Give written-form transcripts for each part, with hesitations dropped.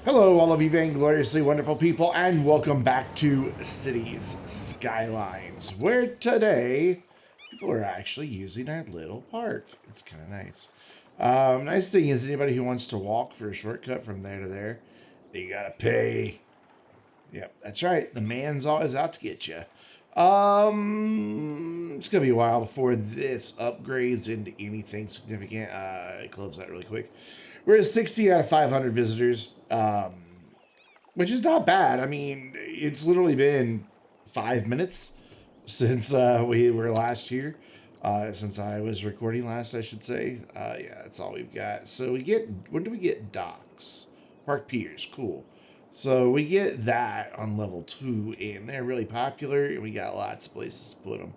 Hello, all of you vaingloriously wonderful people, and welcome back to Cities Skylines, where today people are actually using our little park. It's kind of nice. Nice thing is, anybody who wants to walk for a shortcut from there to there, you gotta pay. Yep, that's right. The man's always out to get you. It's gonna be a while before this upgrades into anything significant. Close that really quick. We're at 60 out of 500 visitors, which is not bad. I mean, it's literally been 5 minutes since we were last here. Since I was recording last, I should say. Yeah, that's all we've got. So we get, when do we get docks? Park piers, cool. So we get that on level 2, and they're really popular, and we got lots of places to put them.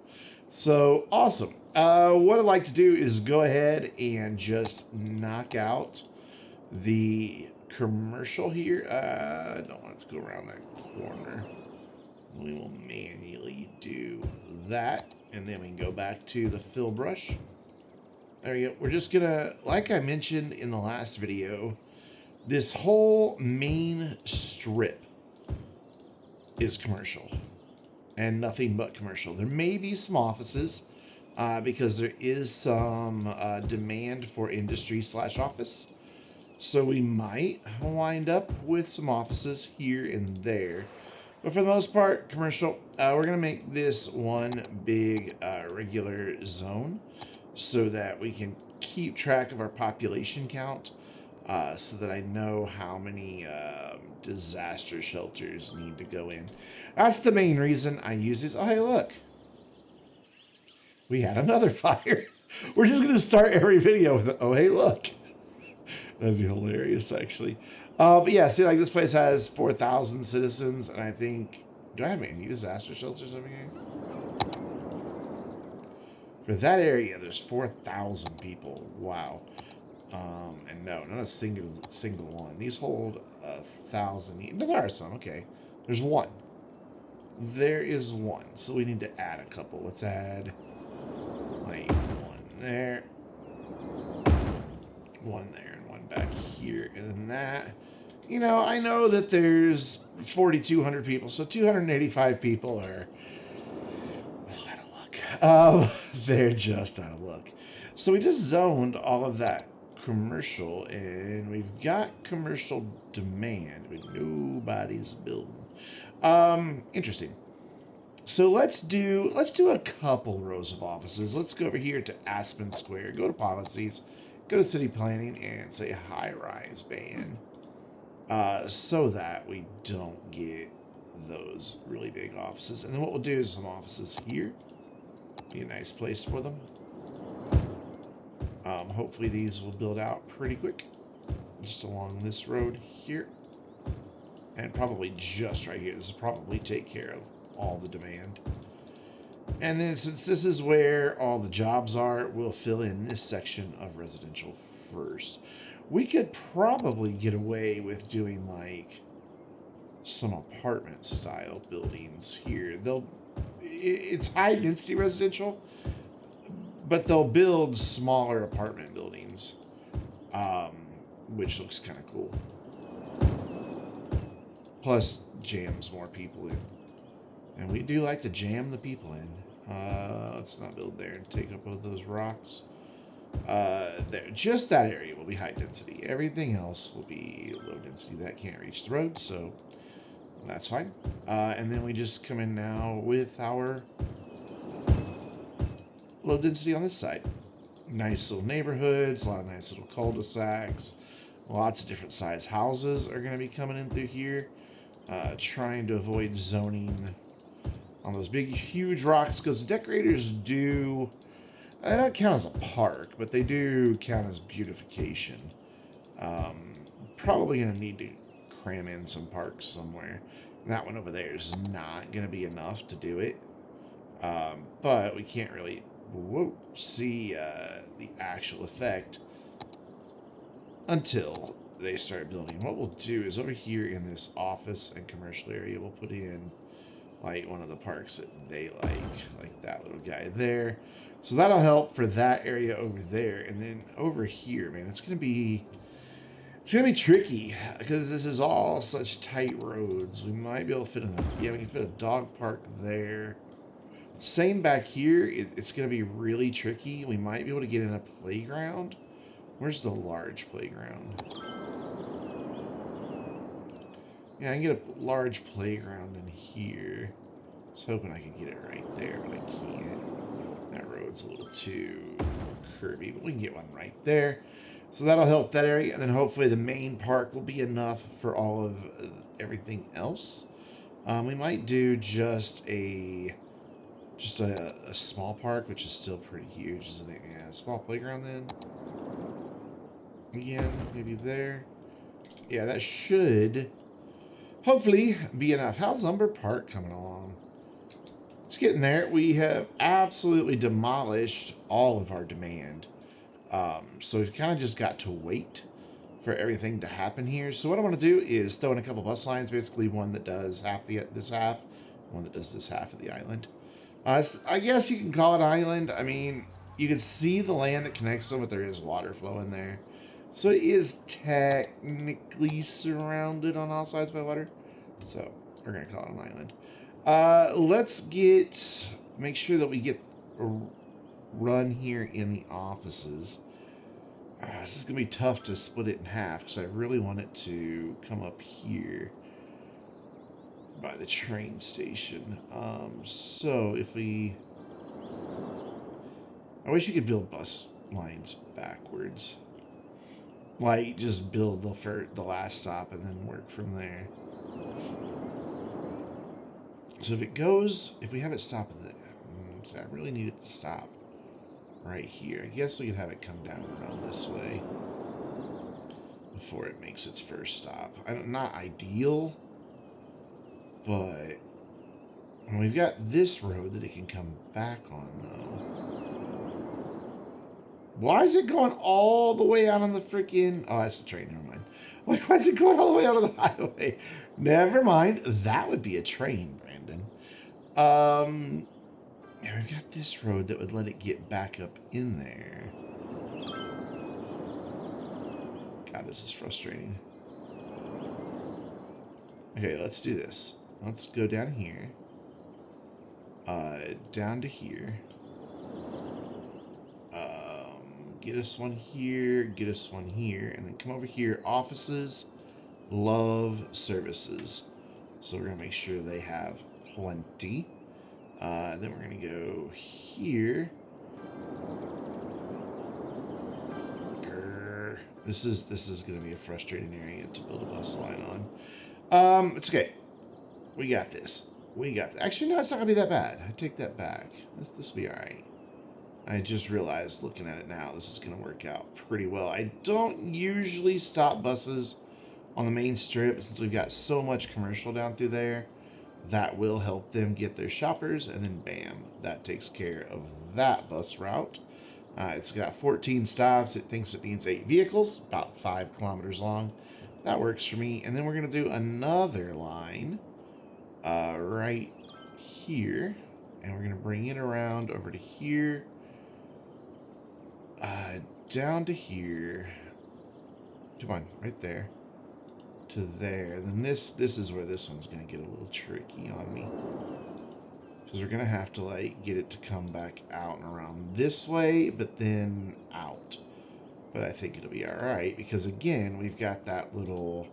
So awesome. What I'd like to do is go ahead and just knock out the commercial here. I don't want it to go around that corner. We will manually do that, and then we can go back to the fill brush. There we go. We're just gonna, like I mentioned in the last video, this whole main strip is commercial and nothing but commercial. There may be some offices because there is some demand for industry/office. So we might wind up with some offices here and there. But for the most part, commercial. We're going to make this one big regular zone so that we can keep track of our population count, so that I know how many disaster shelters need to go in. That's the main reason I use this. Oh, hey, look. We had another fire. We're just going to start every video with, oh, hey, look. That'd be hilarious, actually. But yeah, see, like this place has 4,000 citizens, and I think, do I have any disaster shelters over here? For that area, there's 4,000 people. Wow. And no, not a single one. These hold 1,000. No, there are some. Okay, there's one. There is one. So we need to add a couple. Let's add like one there, one there, and one back here, and then that. You know, I know that there's 4,200 people, so 285 people are out of luck. They're just out of luck. So we just zoned all of that commercial, and we've got commercial demand, but nobody's building. Interesting. So let's do a couple rows of offices. Let's go over here to Aspen Square. Go to policies, go to city planning, and say high-rise ban, so that we don't get those really big offices. And then what we'll do is some offices here. Be a nice place for them. Hopefully these will build out pretty quick, just along this road here, and probably just right here. This will probably take care of all the demand. And then since this is where all the jobs are, we'll fill in this section of residential first. We could probably get away with doing like some apartment style buildings here. It's high density residential, but they'll build smaller apartment buildings, which looks kind of cool. Plus, jams more people in. And we do like to jam the people in. Let's not build there and take up both those rocks. There, just that area will be high density. Everything else will be low density. That can't reach the road, so that's fine. And then we just come in now with our low density on this side. Nice little neighborhoods, a lot of nice little cul-de-sacs. Lots of different size houses are going to be coming in through here. Trying to avoid zoning on those big, huge rocks, because decorators do, they don't count as a park, but they do count as beautification. Probably going to need to cram in some parks somewhere. That one over there is not going to be enough to do it. But we can't really see the actual effect until they start building. What we'll do is over here in this office and commercial area, we'll put in like one of the parks that they like that little guy there. So that'll help for that area over there. And then over here, man, it's going to be It's gonna be tricky because this is all such tight roads. We might be able to fit we can fit a dog park there. Same back here. It's gonna be really tricky. We might be able to get in a playground. Where's the large playground? Yeah, I can get a large playground in here. I was hoping I could get it right there, but I can't. That road's a little too curvy, but we can get one right there. So that'll help that area, and then hopefully the main park will be enough for all of everything else. We might do just a small park, which is still pretty huge, isn't it? Yeah, a small playground then. Again, maybe there. Yeah, that should hopefully be enough. How's Lumber Park coming along? It's getting there. We have absolutely demolished all of our demand. So we've kind of just got to wait for everything to happen here. So what I want to do is throw in a couple bus lines, basically one that does this half, one that does this half of the island. I guess you can call it island. I mean, you can see the land that connects them, but there is water flow in there. So it is technically surrounded on all sides by water. So we're going to call it an island. Let's make sure that we get a run here in the offices. This is going to be tough to split it in half because I really want it to come up here by the train station. So if I wish you could build bus lines backwards. Like, just build the last stop and then work from there. So if we have it stop there, so I really need it to stop right here. I guess we could have it come down around this way before it makes its first stop. Not ideal, but we've got this road that it can come back on, though. Why is it going all the way out on the freaking... Oh, that's the train. Never mind. Like, why is it going all the way out of the highway? Never mind. That would be a train, Brandon. Yeah, we've got this road that would let it get back up in there. God, this is frustrating. Okay, let's do this. Let's go down here. Down to here. Get us one here, get us one here, and then come over here. Offices, love, services. So we're going to make sure they have plenty. Then we're going to go here. Grr. This is going to be a frustrating area to build a bus line on. It's okay. We got this. Actually, no, it's not going to be that bad. I take that back. This will be all right. I just realized, looking at it now, this is going to work out pretty well. I don't usually stop buses on the main strip since we've got so much commercial down through there. That will help them get their shoppers, and then bam, that takes care of that bus route. It's got 14 stops. It thinks it needs 8 vehicles, about 5 kilometers long. That works for me. And then we're going to do another line right here, and we're going to bring it around over to here. Down to here. Come on, right there. To there. Then this is where this one's going to get a little tricky on me. Because we're going to have to, like, get it to come back out and around this way, but then out. But I think it'll be alright, because, again, we've got that little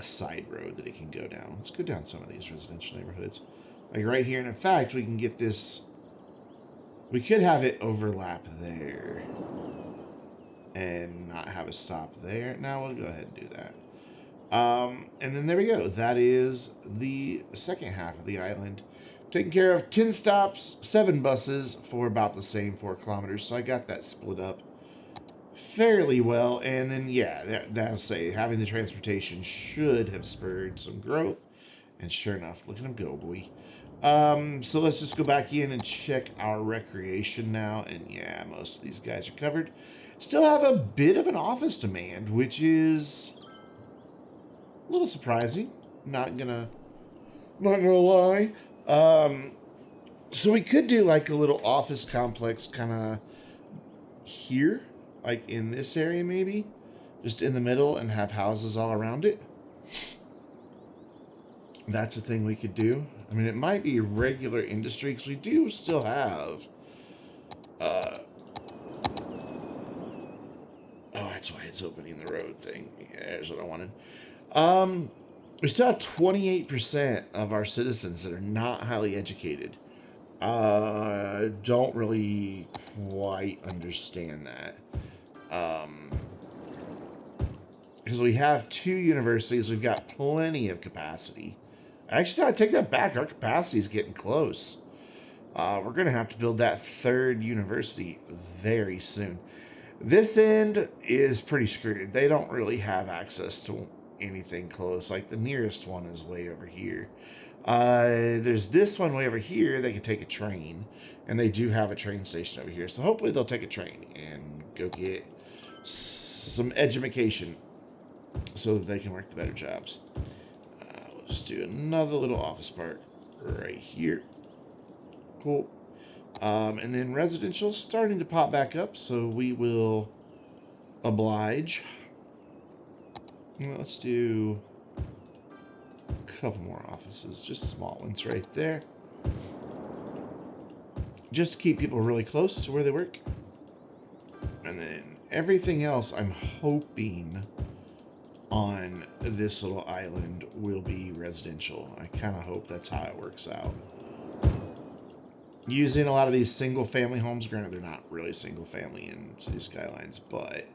side road that it can go down. Let's go down some of these residential neighborhoods. Like, right here, and in fact, we can get this... We could have it overlap there and not have a stop there. Now we'll go ahead and do that. And then there we go. That is the second half of the island. Taking care of 10 stops, 7 buses for about the same 4 kilometers. So I got that split up fairly well. And then, yeah, that'll say having the transportation should have spurred some growth. And sure enough, look at them go, boy. So let's just go back in and check our recreation now. And yeah, most of these guys are covered. Still have a bit of an office demand, which is a little surprising. Not gonna lie. So we could do like a little office complex kind of here, like in this area maybe. just in the middle and have houses all around it. That's a thing we could do. I mean, it might be regular industry because we do still have. Oh, that's why it's opening the road thing. Yeah, there's what I wanted. We still have 28% of our citizens that are not highly educated. Don't really quite understand that. Because we have 2 universities, we've got plenty of capacity. Actually, no, I take that back. Our capacity is getting close. We're going to have to build that 3rd university very soon. This end is pretty screwed. They don't really have access to anything close. Like, the nearest one is way over here. There's this one way over here. They can take a train. And they do have a train station over here. So hopefully they'll take a train and go get some education so that they can work the better jobs. We'll just do another little office park right here. Cool. And then residential starting to pop back up, so we will oblige. Let's do a couple more offices, just small ones right there. Just to keep people really close to where they work. And then everything else, I'm hoping on this little island will be residential. I kind of hope that's how it works out. Using a lot of these single family homes, granted they're not really single family in City Skylines, but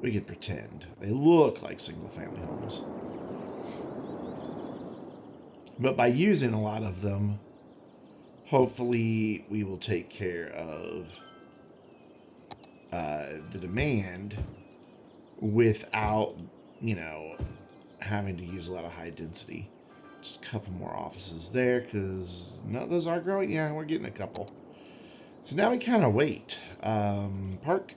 we can pretend. They look like single family homes. But by using a lot of them, hopefully we will take care of the demand without, having to use a lot of high density. Just a couple more offices there because no, those are growing. Yeah, we're getting a couple. So now we kind of wait. Park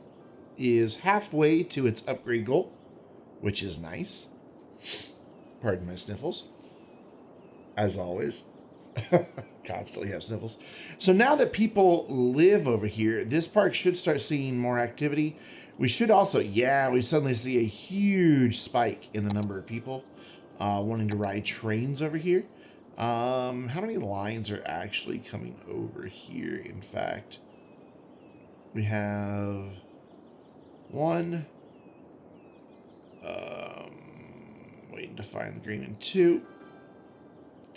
is halfway to its upgrade goal, which is nice. Pardon my sniffles. As always. Constantly have sniffles. So now that people live over here, this park should start seeing more activity. We should also, we suddenly see a huge spike in the number of people wanting to ride trains over here. How many lines are actually coming over here? In fact, we have 1. Waiting to find the green, and 2,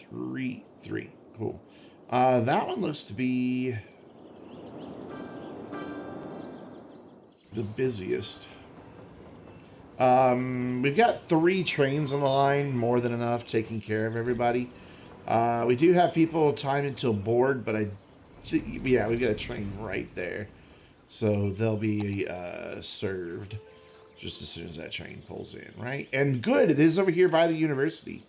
3. Cool. That one looks to be the busiest. We've got 3 trains on the line, more than enough, taking care of everybody. We do have people timed until board, but we've got a train right there. So they'll be served just as soon as that train pulls in, right? And good, it is over here by the university.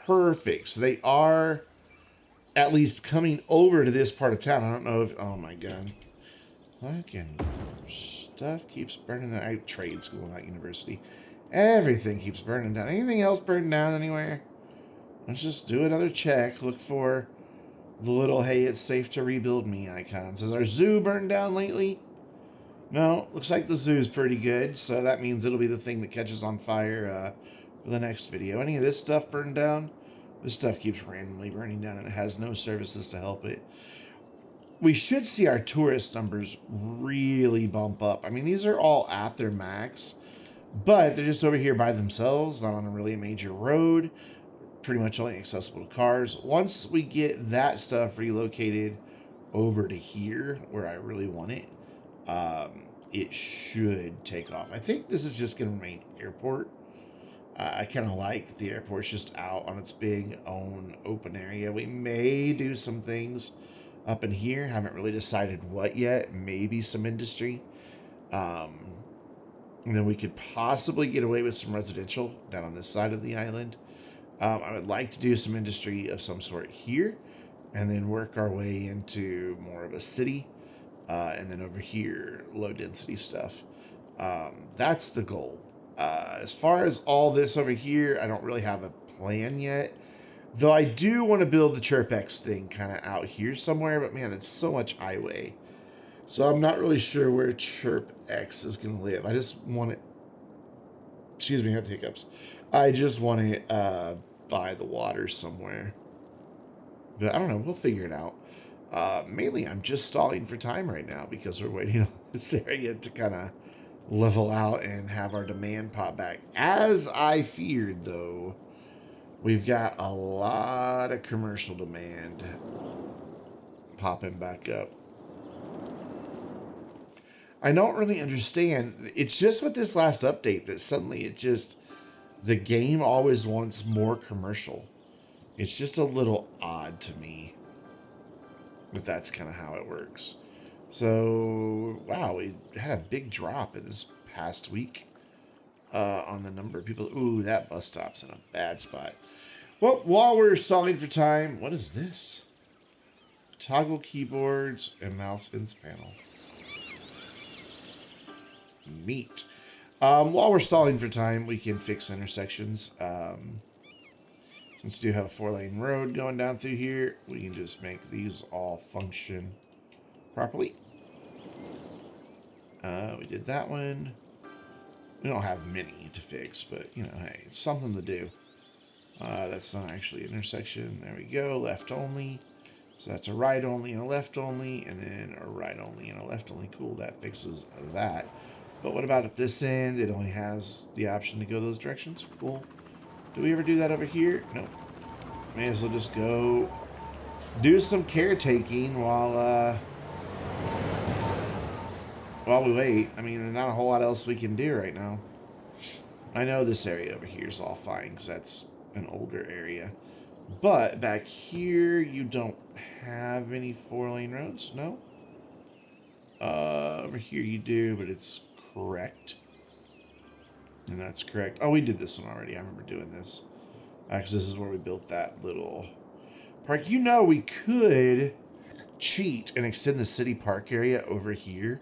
Perfect. So they are at least coming over to this part of town. I don't know if, oh my God. Fucking stuff keeps burning down. Trade school, not university. Everything keeps burning down. Anything else burning down anywhere? Let's just do another check. Look for the little, hey, it's safe to rebuild me icons. Has our zoo burned down lately? No, looks like the zoo's pretty good. So that means it'll be the thing that catches on fire for the next video. Any of this stuff burned down? This stuff keeps randomly burning down and it has no services to help it. We should see our tourist numbers really bump up. I mean, these are all at their max, but they're just over here by themselves, not on a really major road, pretty much only accessible to cars. Once we get that stuff relocated over to here, where I really want it, it should take off. I think this is just going to remain airport. I kind of like that the airport's just out on its big own open area. We may do some things up in here. Haven't really decided what yet. Maybe some industry. And then we could possibly get away with some residential down on this side of the island. I would like to do some industry of some sort here and then work our way into more of a city. And then over here, low density stuff. That's the goal. As far as all this over here, I don't really have a plan yet. Though I do want to build the Chirpex thing kind of out here somewhere, but man, it's so much highway. So I'm not really sure where Chirpex is going to live. I just want it Excuse me, I have the hiccups. I just want to buy the water somewhere. But I don't know. We'll figure it out. Mainly, I'm just stalling for time right now because we're waiting on this area to kind of level out and have our demand pop back. As I feared, though, we've got a lot of commercial demand popping back up. I don't really understand. It's just with this last update that suddenly the game always wants more commercial. It's just a little odd to me. But that's kind of how it works. So, wow, we had a big drop in this past week on the number of people. Ooh, that bus stop's in a bad spot. Well, while we're stalling for time, what is this? Toggle keyboards and mouse hints panel. Neat. While we're stalling for time, we can fix intersections. Since we do have a 4-lane road going down through here, we can just make these all function properly. We did that one. We don't have many to fix, but, you know, hey, it's something to do. That's not actually an intersection. There we go. Left only. So that's a right only and a left only, and then a right only and a left only. Cool, that fixes that. But what about at this end? It only has the option to go those directions. Cool. Do we ever do that over here? No. May as well just go do some caretaking while we wait. I mean, there's not a whole lot else we can do right now. I know this area over here is all fine because that's an older area. But back here, you don't have any 4-lane roads, no? Over here you do, but it's correct. And that's correct. Oh, we did this one already. I remember doing this. Actually, this is where we built that little park. You know, we could cheat and extend the city park area over here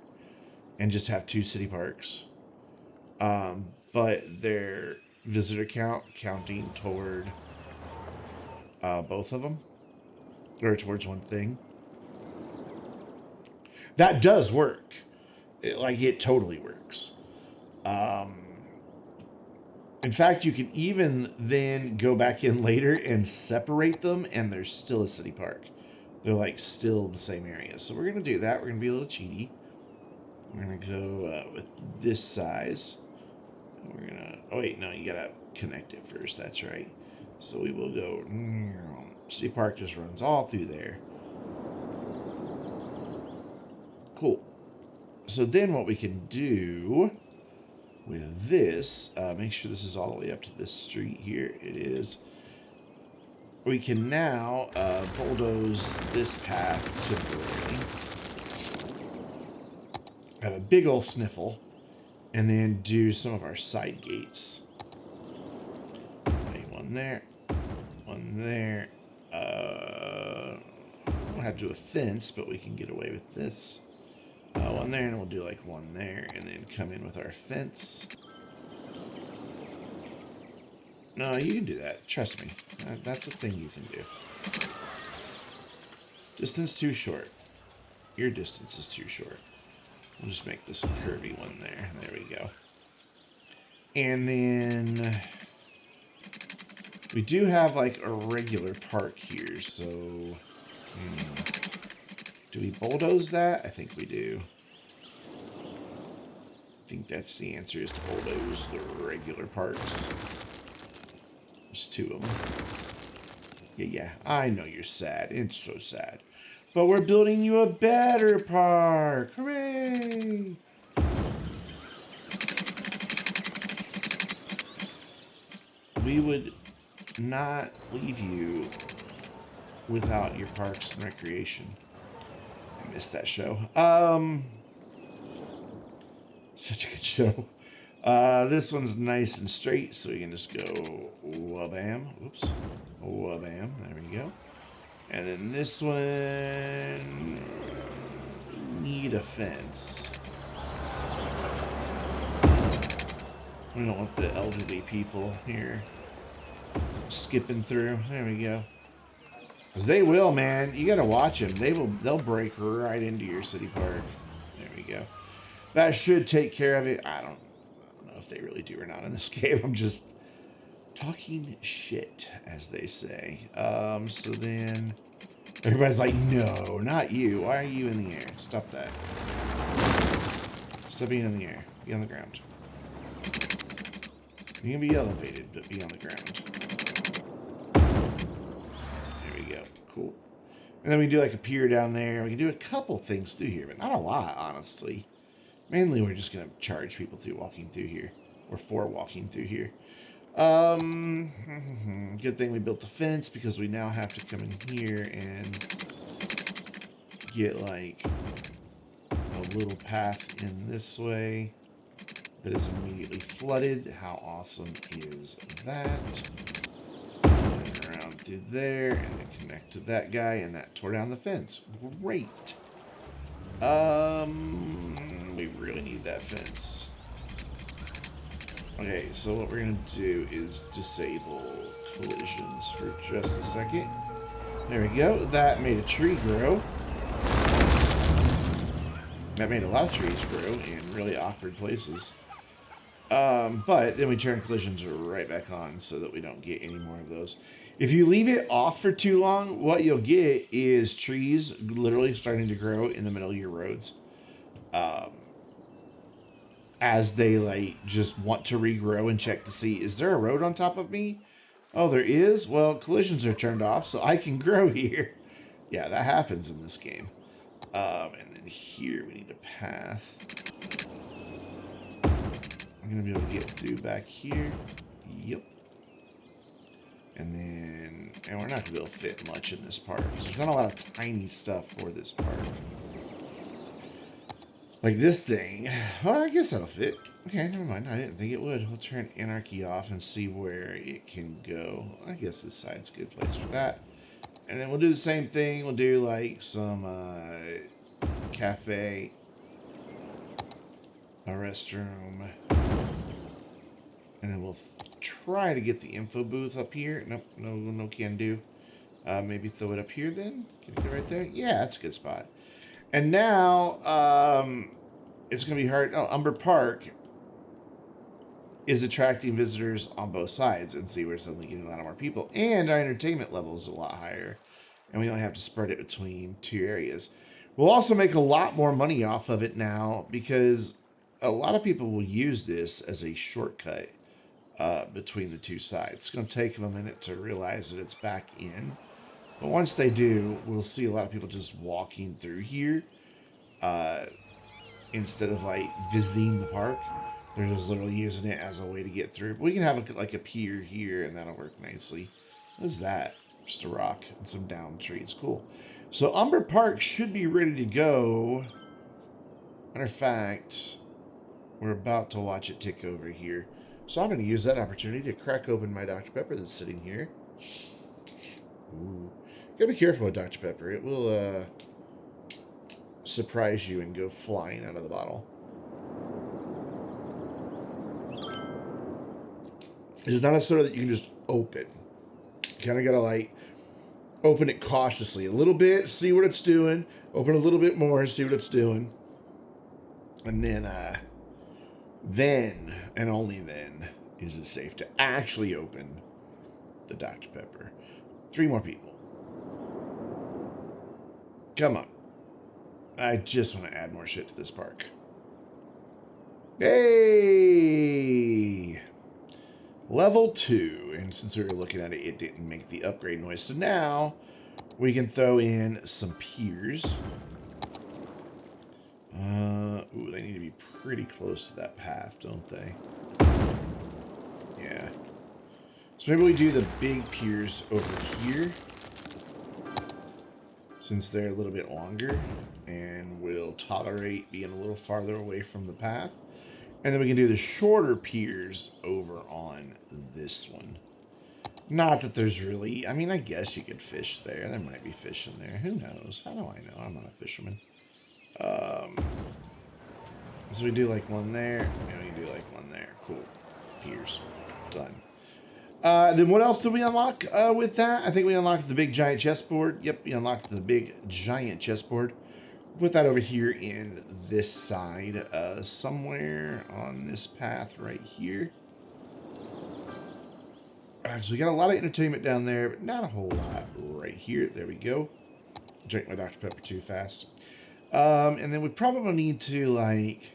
and just have 2 city parks. But their visitor count counting toward both of them, or towards one thing. That does work. It totally works. In fact, you can even then go back in later and separate them, and there's still a city park. They're like still the same area. So we're going to do that. We're going to be a little cheaty. We're going to go with this size. We're going to, oh wait, no, you got to connect it first. That's right. So we will go, city park just runs all through there. Cool. So then what we can do with this, make sure this is all the way up to this street here. It is. We can now bulldoze this path temporarily. Have a big old sniffle, and then do some of our side gates. One there, one there. We'll have to do a fence, but we can get away with this. One there, and we'll do like one there, and then come in with our fence. No, you can do that. Trust me. That's a thing you can do. Distance too short. Your distance is too short. We'll just make this a curvy one there. There we go. And then we do have like a regular park here, so do we bulldoze that? I think we do. I think that's the answer, is to bulldoze the regular parks. There's 2 of them. Yeah, I know you're sad. It's so sad. But we're building you a better park. Hooray! We would not leave you without your parks and recreation. I missed that show. Such a good show. This one's nice and straight, so we can just go wha-bam. Oops. Wha-bam. There we go. And then this one need a fence. We don't want the elderly people here skipping through. There we go. 'Cause they will, man. You gotta watch them. They'll break right into your city park. There we go. That should take care of it. I don't know if they really do or not in this game. I'm just talking shit, as they say. So then everybody's like, no, not you. Why are you in the air? Stop that. Stop being in the air. Be on the ground. You can be elevated, but be on the ground. There we go. Cool. And then we do like a pier down there. We can do a couple things through here, but not a lot, honestly. Mainly, we're just going to charge people through walking through here. Or for walking through here. Good thing we built the fence, because we now have to come in here and get, like, a little path in this way that is immediately flooded. How awesome is that? And around through there, and then connect to that guy, and that tore down the fence. Great. We really need that fence. Okay, so what we're going to do is disable collisions for just a second. There we go. That made a tree grow. That made a lot of trees grow in really awkward places. But then we turn collisions right back on so that we don't get any more of those. If you leave it off for too long, what you'll get is trees literally starting to grow in the middle of your roads. As they like just want to regrow and check to see, is there a road on top of me? Oh, there is? Well, collisions are turned off, so I can grow here. Yeah, that happens in this game. And then here we need a path. I'm going to be able to get through back here. Yep. And then, and we're not going to be able to fit much in this park, because there's not a lot of tiny stuff for this park. Like this thing. Well, I guess that'll fit. Okay, never mind. I didn't think it would. We'll turn anarchy off and see where it can go. I guess this side's a good place for that. And then we'll do the same thing. We'll do like some cafe, a restroom, and then we'll try to get the info booth up here. Nope, no can do. Maybe throw it up here then. Can you get it right there? Yeah, that's a good spot. And now, it's going to be hard. Oh, Umber Park is attracting visitors on both sides, and see, we're suddenly getting a lot more people. And our entertainment level is a lot higher, and we don't have to spread it between two areas. We'll also make a lot more money off of it now, because a lot of people will use this as a shortcut between the two sides. It's going to take them a minute to realize that it's back in. But once they do, we'll see a lot of people just walking through here instead of like visiting the park. They're just literally using it as a way to get through. But we can have like a pier here, and that'll work nicely. What is that? Just a rock and some down trees. Cool. So Umber Park should be ready to go. Matter of fact, we're about to watch it tick over here. So I'm going to use that opportunity to crack open my Dr. Pepper that's sitting here. Ooh. Gotta be careful with Dr. Pepper. It will surprise you and go flying out of the bottle. It's not a soda that you can just open. You kind of gotta like open it cautiously a little bit, see what it's doing. Open a little bit more, see what it's doing, and then and only then is it safe to actually open the Dr. Pepper. 3 more people. Come on. I just want to add more shit to this park. Hey! Level 2. And since we were looking at it, it didn't make the upgrade noise. So now we can throw in some piers. Ooh, they need to be pretty close to that path, don't they? Yeah. So maybe we do the big piers over here, since they're a little bit longer, and will tolerate being a little farther away from the path. And then we can do the shorter piers over on this one. Not that there's really, I mean, I guess you could fish there. There might be fish in there. Who knows? How do I know? I'm not a fisherman. So we do like one there, and we do like one there. Cool. Piers. Done. Then what else did we unlock with that? I think we unlocked the big giant chessboard. Yep, we unlocked the big giant chessboard. Put that over here in this side, somewhere on this path right here. So we got a lot of entertainment down there, but not a whole lot right here. There we go. Drank my Dr. Pepper too fast. And then we probably need to, like,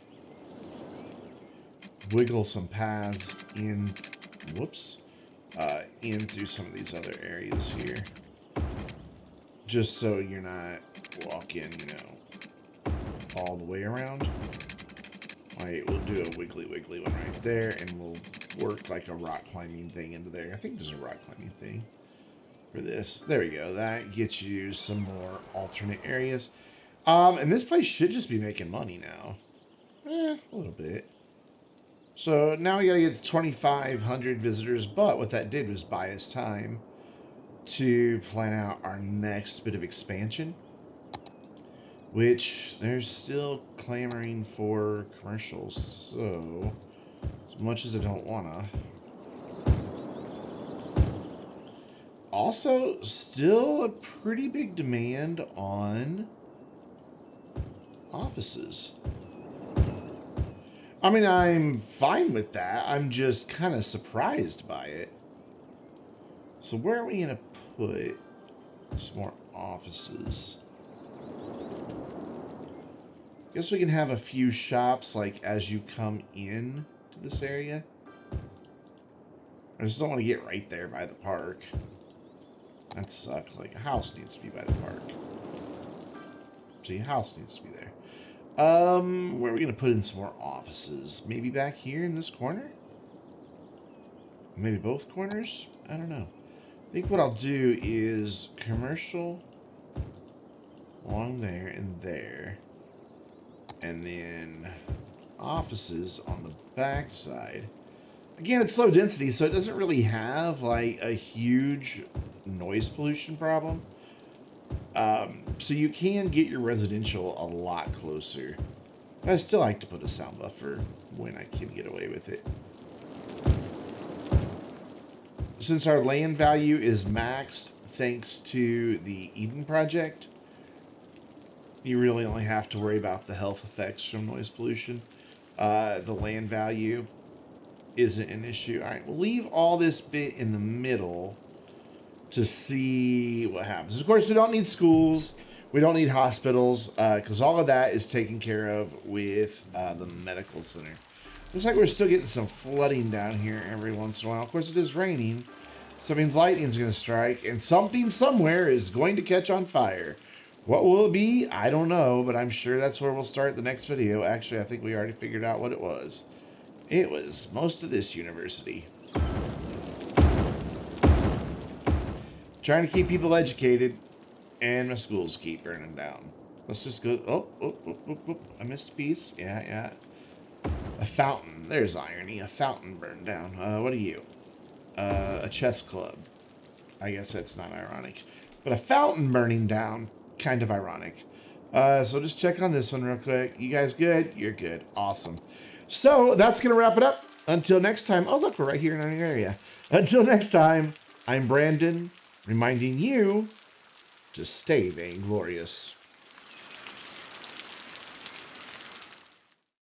wiggle some paths in, whoops, in through some of these other areas here. Just so you're not walking, you know, all the way around. All right, we'll do a wiggly one right there, and we'll work like a rock climbing thing into there. I think there's a rock climbing thing for this. There we go. That gets you some more alternate areas. And this place should just be making money now. A little bit. So now we gotta get to 2,500 visitors, but what that did was buy us time to plan out our next bit of expansion, which they're still clamoring for commercials, so as much as I don't wanna. Also, still a pretty big demand on offices. I mean, I'm fine with that. I'm just kind of surprised by it. So where are we going to put some more offices? Guess we can have a few shops, like, as you come in to this area. I just don't want to get right there by the park. That sucks. Like, a house needs to be by the park. See, a house needs to be there. Where are we going to put in some more offices? Maybe back here in this corner? Maybe both corners? I don't know. I think what I'll do is commercial along there and there. And then offices on the back side. Again, it's low density, so it doesn't really have like a huge noise pollution problem. So you can get your residential a lot closer. But I still like to put a sound buffer when I can get away with it. Since our land value is maxed thanks to the Eden project, you really only have to worry about the health effects from noise pollution. The land value isn't an issue. All right, we'll leave all this bit in the middle to see what happens. Of course, we don't need schools. We don't need hospitals, because all of that is taken care of with the medical center. Looks like we're still getting some flooding down here every once in a while. Of course, it is raining, so it means lightning's going to strike, and something somewhere is going to catch on fire. What will it be? I don't know, but I'm sure that's where we'll start the next video. Actually, I think we already figured out what it was. It was most of this university. Trying to keep people educated, and my schools keep burning down. Let's just go. Oh, I missed a piece. Yeah. A fountain. There's irony. A fountain burned down. What are you? A chess club. I guess that's not ironic. But a fountain burning down, kind of ironic. So just check on this one real quick. You guys good? You're good. Awesome. So that's going to wrap it up. Until next time. Oh, look, we're right here in our area. Until next time, I'm Brandon, reminding you to stay vainglorious.